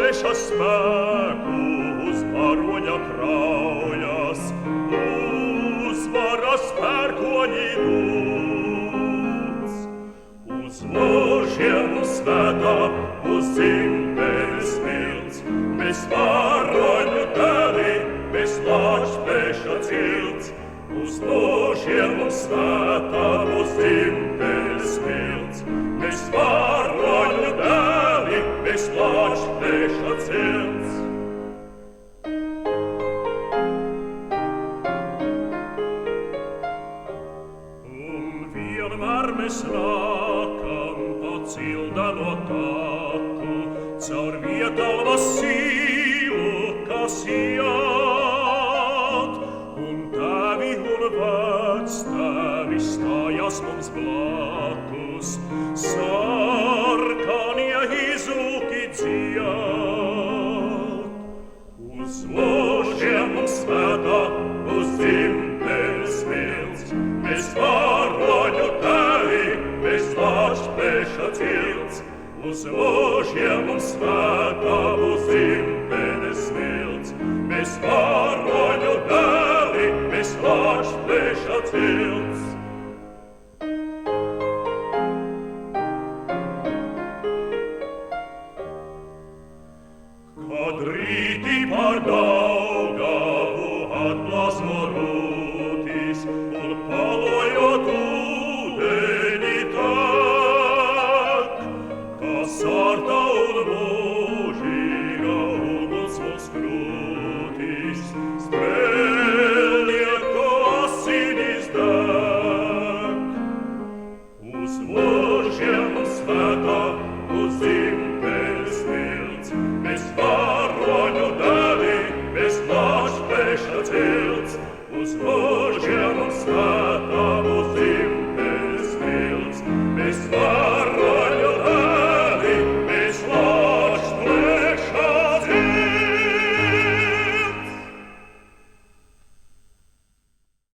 plēša spēku, uz varoņa kraujas, uzvaras pērkoņi dūts. Uz ložiem un svētā, uz dzimtenes milts, mēs varoņu dēli, mēs lāč plēša cilts. Uz ložiem un svētā, uz dzimtenes milts, mēs varoņu dēli, mēs lāč plēša cilts. Un vienmēr mēs nākam pa cildeno taku, caur viegalvas sīlu, kas iet, un tēvi un vectēvi stājas mums blakus, sarkanie izlūki dzied. Uz ložiem un svētā, uz dzimtenes milts, mēs varoņu dēli, mēs lāč plēša cilts. Uz ložiem un svētā, uz dzimtenes milts, mēs varoņu dēli, mēs lāč plēša cilts.